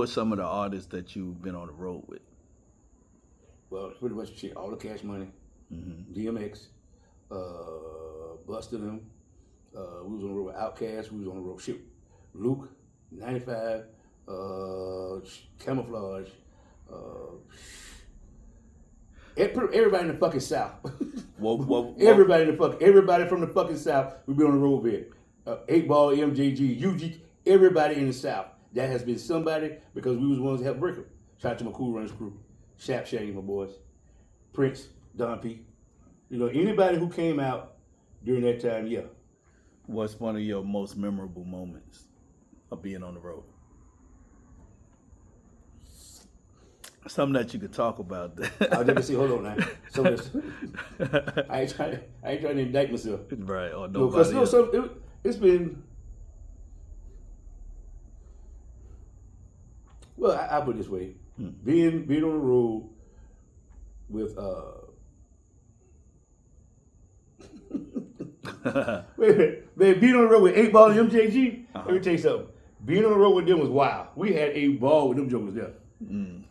Who are some of the artists that you've been on the road with? Well, pretty much shit. All the Cash Money, DMX, BUSTA them. We was on the road with OUTKAST. We was on the road with Luke, 95, Camouflage. Everybody in the fucking South. Everybody from the fucking South. We been on the road with 8 Ball, MJG, UGK. Everybody in the South. That has been somebody because we was the ones that helped break them. Shout out to my Cool Runners crew, Shap Shaggy, my boys, Prince, Don P. You know, anybody who came out during that time, yeah. What's one of your most memorable moments of being on the road? Something that you could talk about. I'll never see. Hold on now. So I ain't trying to indict myself. Right, or nobody. It's been. Well, I put it this way: being on the road with being on the road with 8 Ball and MJG. Let me tell you something. Being on the road with them was wild. We had a ball with them jokers there.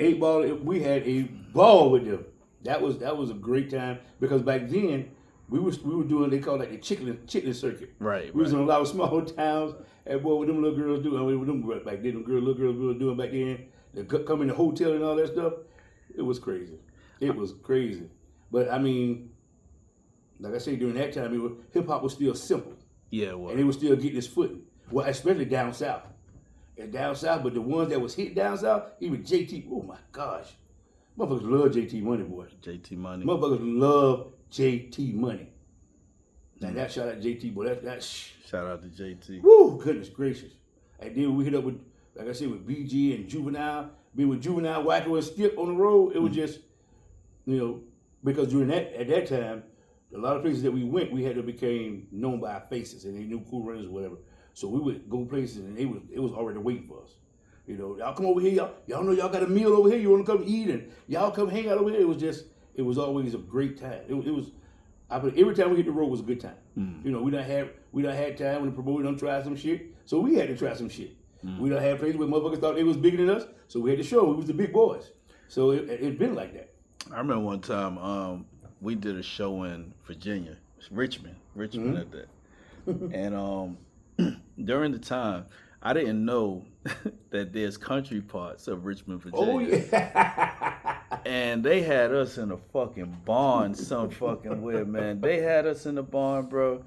8 Ball, we had a ball with them. That was a great time because back then we were doing, they call it like the chicken circuit. Right. We was in a lot of small towns, and boy, what them little girls doing, what them back then, little girls we were doing back then, they come in the hotel and all that stuff. It was crazy. It was crazy. But I mean, like I say, during that time, hip hop was still simple. Yeah, well. And it was still getting its footing. Well, especially down south. And down south, but the ones that was hit down south, even JT, oh my gosh. Motherfuckers love JT Money, boy. JT Money. Motherfuckers love JT Money. Now that shout out to JT, boy, shout out to JT. Woo, goodness gracious. And then we hit up with, like I said, with BG and Juvenile. Being with Juvenile, Wacko, and Skip on the road, it was just, you know, because at that time, a lot of places that we went, we had to become known by our faces, and they knew Cool Runners or whatever. So we would go places, and it was already waiting for us. You know, y'all come over here, y'all know y'all got a meal over here. You want to come eat, and y'all come hang out over here. It was always a great time. Every time we hit the road was a good time. You know, we done had time when the promoter done try some shit, so we had to try some shit. We done had places where motherfuckers thought they was bigger than us, so we had to show we was the big boys. So it's been like that. I remember one time we did a show in Virginia, Richmond at that, and during the time, I didn't know that there's country parts of Richmond, Virginia. Oh, yeah. And they had us in a fucking barn some fucking way, man. They had us in the barn, bro.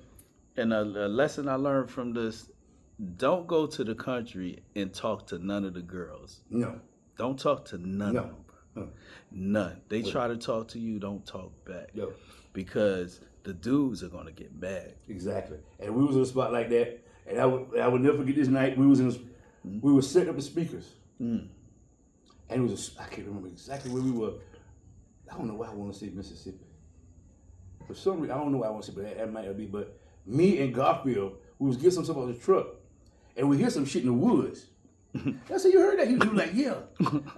And a lesson I learned from this, don't go to the country and talk to none of the girls. No. Don't talk to none of them, bro. No. None. They try to talk to you, don't talk back. Yo. Because the dudes are going to get mad. Exactly. And we was in a spot like that. And I would never forget this night. We were setting up the speakers, and it was I can't remember exactly where we were. I don't know why I want to say Mississippi. For some reason, I don't know why I want to say, but that might be. But me and Garfield, we was getting some stuff on the truck, and we hear some shit in the woods. I said, "You heard that?" He was like, "Yeah."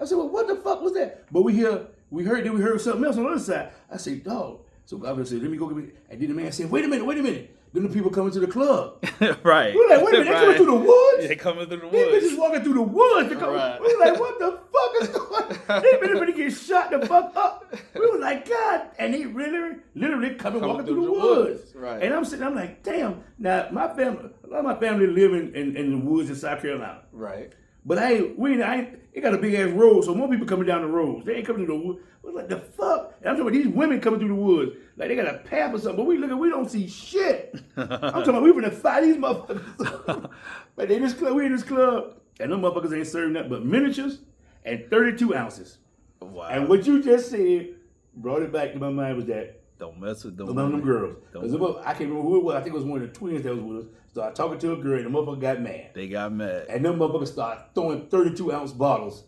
I said, "Well, what the fuck was that?" But we heard something else on the other side. I said, "Dog." So Garfield said, "Let me go get me." And then the man said, "Wait a minute." Then the people coming to the club. Right. We're like, wait a minute, they coming through the woods? Yeah, they coming through the These woods. bitches walking through the woods. Right. We're like, what the fuck is going on? These bitches gonna get shot the fuck up. We were like, God. And they literally coming walking through the woods. Right. And I'm like, damn. Now, a lot of my family live in the woods in South Carolina. Right. But it got a big ass road, so more people coming down the roads. They ain't coming through the woods. We're like, the fuck? And I'm talking about these women coming through the woods. Like they got a path or something, but we don't see shit. I'm talking about we finna fight these motherfuckers. But we in this club, and them motherfuckers ain't serving nothing but miniatures and 32 ounces. Wow. And what you just said brought it back to my mind was that don't mess with them. Them girls. I can't remember who it was. I think it was one of the twins that was with us. Started talking to a girl, and the motherfucker got mad. They got mad. And them motherfuckers started throwing 32-ounce bottles.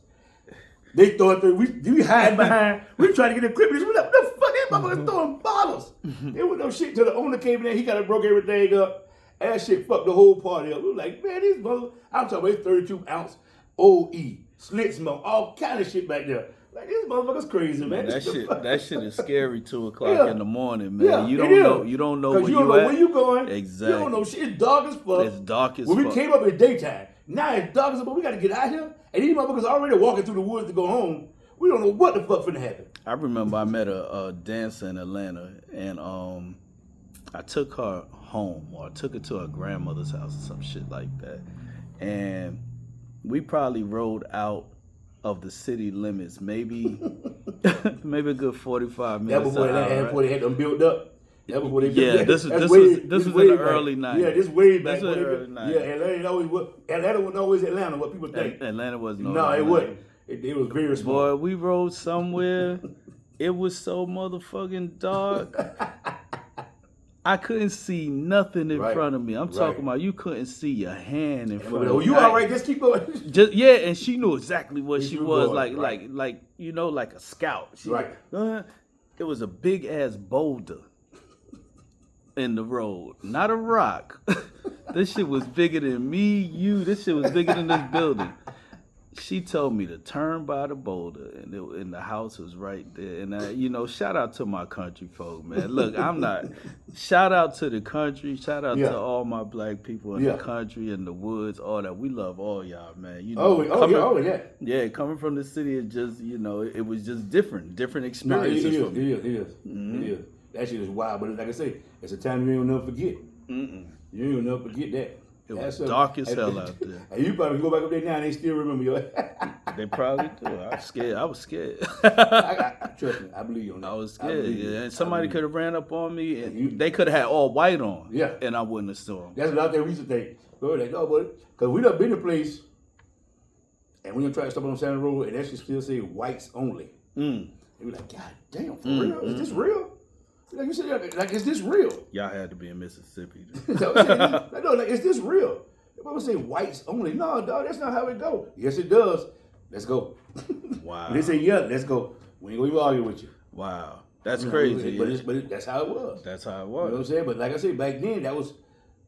They throw it through. We hide behind. We trying to get equipment. What the fuck? These motherfuckers throwing bottles. There was no shit till the owner came in there. He got it broke everything up. And that shit fucked the whole party up. We were like, man, these motherfuckers. I'm talking about 32-ounce OE, slit smoke, all kind of shit back there. Like, this motherfucker's crazy, man. That shit is scary. 2:00 in the morning, man. Yeah, You don't know where you don't know at. where you going. Exactly. You don't know shit. It's dark as fuck. It's dark as when fuck. we came up in the daytime, now it's dark as fuck. But we got to get out here, and these motherfuckers already walking through the woods to go home. We don't know what the fuck finna happen. I remember I met a dancer in Atlanta, and I took her home, or I took her to her grandmother's house or some shit like that, and we probably rode out of the city limits, maybe maybe a good 45 minutes. That before they had them built up. That before they built up. This was in the early 90s. Yeah, this way back. This was early 90s. Yeah, Atlanta wasn't always Atlanta. What people think. Atlanta wasn't. No, it wasn't. It was very small. Boy, we rode somewhere. It was so motherfucking dark. I couldn't see nothing in front of me. I'm talking about you couldn't see your hand in front of you. Oh, you all right? Just keep going. And she knew exactly what she was going, like you know, like a scout. It was a big ass boulder in the road, not a rock. This shit was bigger than me, you. This shit was bigger than this building. She told me to turn by the boulder, and the house was right there. And shout out to my country folk, man. Look, I'm not. Shout out to the country. Shout out to all my black people in the country, in the woods, all that. We love all y'all, man. Yeah, coming from the city, it just it was just different experiences. It is. It is. That shit is wild, but like I say, it's a time you ain't gonna never forget. You ain't gonna never forget that. It was dark as hell out there. And you probably go back up there now and they still remember you. They probably do. I was scared. Trust me, I believe you on that. I was scared. And somebody could have ran up on me and they could have had all white on. Yeah. And I wouldn't have saw them. That's what out there recent thing. Because we done been to a place and we done try to stop on Santa Road and that shit still say whites only. And we like, God damn, for real? Is this real? Like you said, like, is this real? Y'all had to be in Mississippi. Is this real? If I would say whites only, no, dog, that's not how it go. Yes, it does. Let's go. Wow. When they say yeah, let's go. We ain't gonna argue with you. Wow, that's crazy. But that's how it was. That's how it was. You know what I'm saying? But like I said, back then,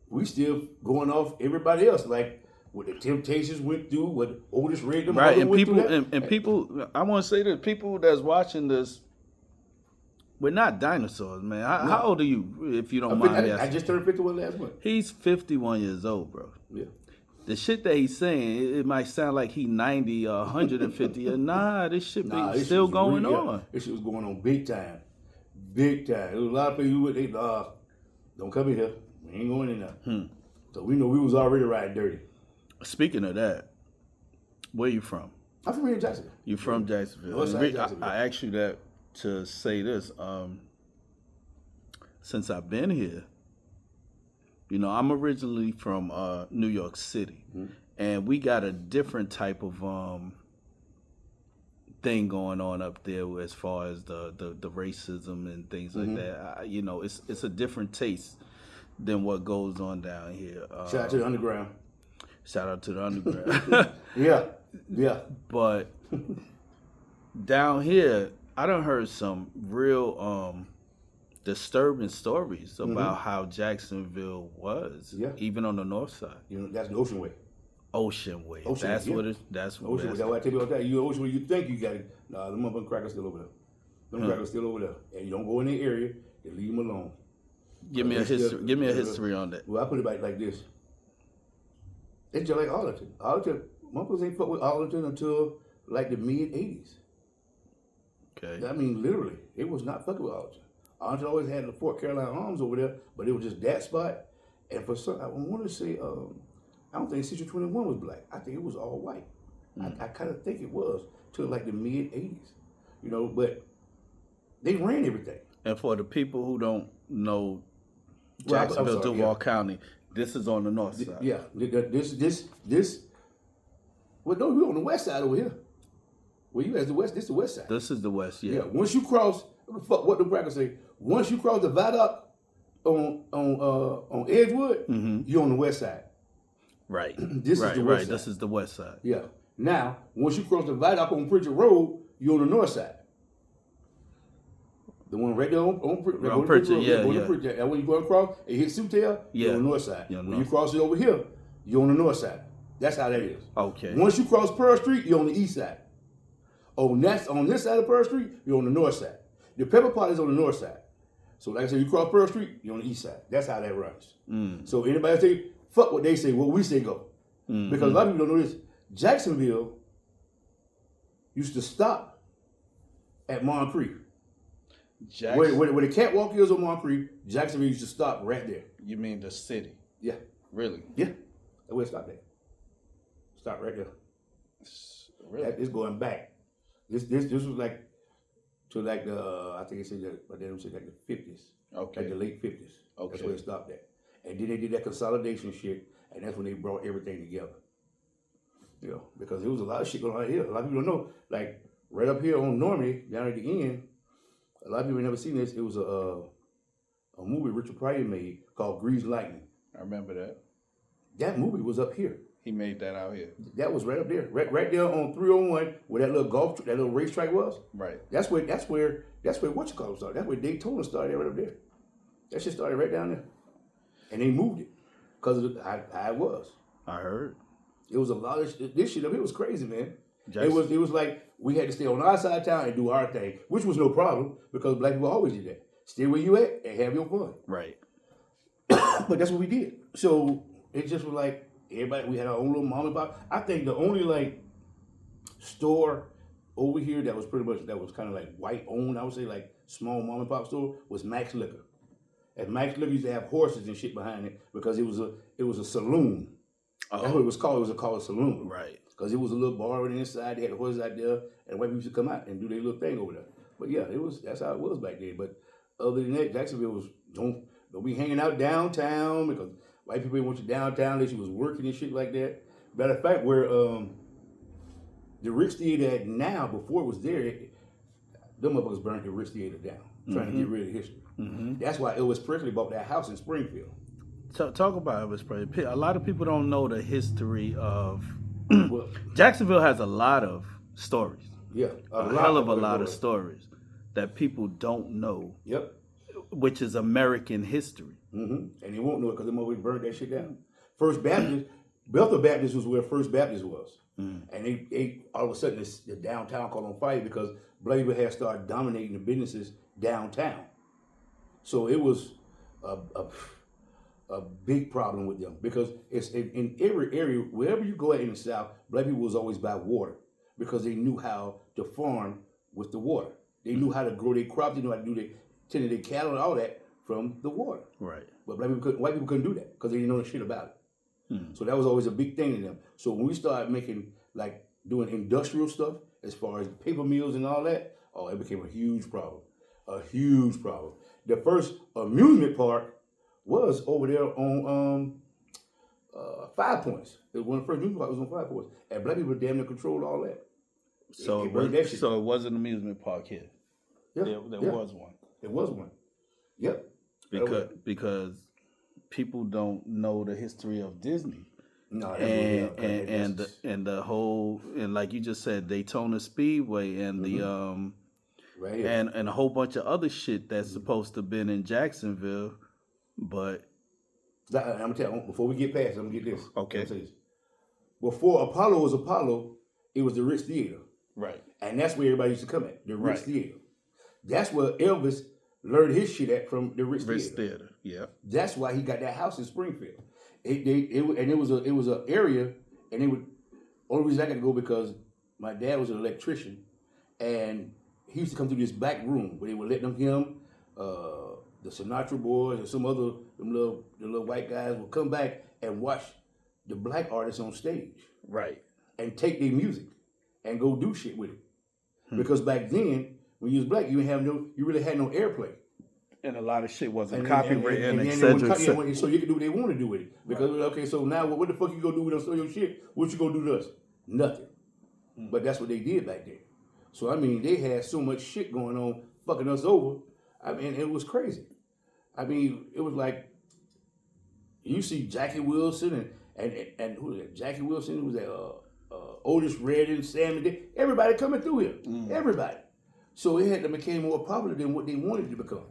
we still going off everybody else. Like what the Temptations went through, what Otis Redding and people and people. I want to say that people that's watching this. We're not dinosaurs, man. How old are you, if you don't mind asking? I just turned 51 last month. He's 51 years old, bro. Yeah. The shit that he's saying, it might sound like he 90 or 150. Nah, this shit still going on. This shit was going on big time. Big time. There was a lot of people who would, don't come in here. We ain't going in there. So we know we was already riding dirty. Speaking of that, where you from? I'm from here in Jacksonville. You from Jacksonville. I asked you that to say this. Since I've been here, I'm originally from New York City, and we got a different type of thing going on up there as far as the racism and things like that. It's a different taste than what goes on down here. Shout out to the underground. Shout out to the underground. Yeah. But down here, I done heard some real disturbing stories about how Jacksonville was, even on the north side. That's the Ocean Way. Ocean Way. That's what it. That's what. Ocean Way. That's why I tell you about that. You Ocean Way. You think you got it? Nah, the motherfucking crackers still over there. Them crackers still over there, and you don't go in the area. They leave them alone. Give me a history. Give me a history on that. Well, I put it like this. It's just like Arlington. Motherfuckers ain't fuck with Arlington until like the mid '80s. Okay. I mean, literally, it was not fucking with Arlington. Arlington always had the Fort Carolina Arms over there, but it was just that spot. And for some, I want to say, I don't think Section 21 was black. I think it was all white. I kind of think it was till like the mid '80s, But they ran everything. And for the people who don't know Jacksonville, Duval County, this is on the north side. Yeah, this. Well, no, we're on the west side over here. Well, you as the west. This is the west side. This is the west. Yeah. Once you cross, what the brackets say. Once you cross the viaduct on Edgewood, you're on the west side. Right. This is the west side. This is the west side. Yeah. Now, once you cross the viaduct on Pritchard Road, you're on the north side. The one right there on Pritchard. Yeah. And when you go across, it hits Sutel, you're on the north side. When you cross it over here, you're on the north side. That's how that is. Okay. Once you cross Pearl Street, you're on the east side. On this side of Pearl Street, you're on the north side. The pepper pot is on the north side. So like I said, you cross Pearl Street, you're on the east side. That's how that runs. So anybody say, fuck what they say, what we say go. Because a lot of people don't know this. Jacksonville used to stop at Moncrief. Where the catwalk is on Moncrief, Jacksonville used to stop right there. You mean the city? Yeah. Really? Yeah. That's where it stopped at. Stop right there. Really? It's going back. This was like to like the I think it said that, but then it said like the 50s. Okay. Like the late 50s. Okay. That's where it stopped at. And then they did that consolidation shit, and that's when they brought everything together. You know, because there was a lot of shit going on here. A lot of people don't know. Like right up here on Normie, down at the end, a lot of people have never seen this. It was a movie Richard Pryor made called Grease Lightning. I remember that. That movie was up here. He made that out here. That was right up there, right there on 301, where that little racetrack was. Right. That's where what you call it started. That's where Daytona started, right up there. That shit started right down there, and they moved it because of how it was. I heard. It was a lot of this shit. It was crazy, man. It was like we had to stay on our side of town and do our thing, which was no problem because black people always did that. Stay where you at and have your fun. Right. But that's what we did. So it just was like everybody. We had our own little mom and pop. I think the only like store over here that was kind of like white owned, I would say like small mom and pop store was Max Liquor. And Max Liquor used to have horses and shit behind it because it was a saloon. That's what it was called. It was called a saloon. Right. Because it was a little bar on the inside. They had the horses out there, and white people used to come out and do their little thing over there. But yeah, that's how it was back then. But other than that, Jacksonville was don't be hanging out downtown because white people went to downtown. They was working and shit like that. Matter of fact, where the Rich Theater at now, before it was there, them motherfuckers burned the Rich Theater down, trying to get rid of history. That's why Elvis Presley bought that house in Springfield. Talk about Elvis Presley. A lot of people don't know the history of Well, Jacksonville has a lot of stories. yeah, A hell of a lot of stories that people don't know. Yep. Which is American history. And they won't know it because them always burned that shit down. First Baptist, Bethel Baptist was where First Baptist was. And they all of a sudden the downtown caught on fire because black people had started dominating the businesses downtown. So it was a big problem with them because it's in every area, wherever you go in the South, black people was always by water because they knew how to farm with the water. They knew how to grow their crops. They knew how to tend to their cattle and all that from the water. Right. But white people couldn't do that because they didn't know shit about it. So that was always a big thing to them. So when we started doing industrial stuff, as far as paper mills and all that, it became a huge problem. A huge problem. The first amusement park was over there on 5 Points. It was one of the first amusement parks was on 5 Points. And black people damn near controlled all that. So it was an amusement park here. Yeah, There was one. It was one. Yep. Because people don't know the history of Disney. No, and the whole, and like you just said, Daytona Speedway and the right and a whole bunch of other shit that's supposed to have been in Jacksonville, but I'm gonna tell you, before we get past, I'm gonna get this. Okay. Before Apollo was Apollo, it was the Rich Theater. Right. And that's where everybody used to come at, the Rich Theater. That's where Elvis learned his shit at, from the Rich Theater. Yeah. That's why he got that house in Springfield. It was an area, and only reason I got to go because my dad was an electrician, and he used to come through this back room where they would let him, the Sinatra boys and some other the little white guys would come back and watch the black artists on stage. Right. And take their music and go do shit with it. Because back then, when you was black, you really had no airplay. And a lot of shit wasn't copyrighted and etc. So you can do what they want to do with it. Because okay, so now what the fuck you gonna do with us? Your shit? What you gonna do to us? Nothing. But that's what they did back then. So I mean, they had so much shit going on, fucking us over. I mean, it was crazy. I mean, it was like you see Jackie Wilson and who was that? Jackie Wilson, who was that? Otis Redding, Sammy, everybody coming through here. Everybody. So it had to become more popular than what they wanted to become.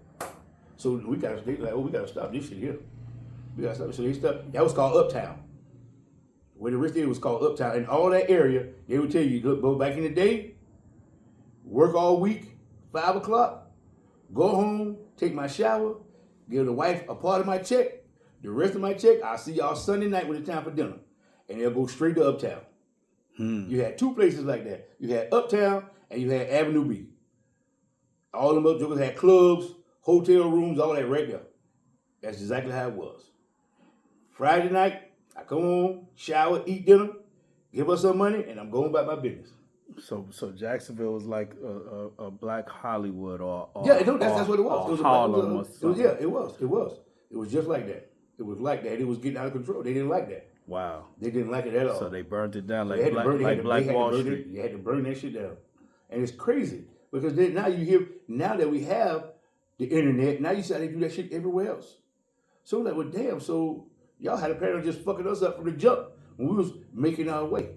So we gotta stop this shit here. We gotta stop. So they stopped. That was called Uptown. Where the Rich Theater was called Uptown. And all that area, they would tell you, look, back in the day, work all week, 5 o'clock, go home, take my shower, give the wife a part of my check. The rest of my check, I'll see y'all Sunday night when it's time for dinner. And they'll go straight to Uptown. You had two places like that. You had Uptown and you had Avenue B. All them other jokers had clubs, hotel rooms, all that right there. That's exactly how it was. Friday night, I come home, shower, eat dinner, give us some money, and I'm going about my business. So Jacksonville was like a black Hollywood or yeah, that's what it was. It was Harlem or something. Yeah, it was. It was just like that. It was like that. It was getting out of control. They didn't like that. Wow. They didn't like it at all. So they burned it down like Black Wall Street. You had to burn that shit down. And it's crazy because now that we have the internet, now you see how they do that shit everywhere else. So like, well, damn, so y'all had a pattern of just fucking us up from the jump when we was making our way.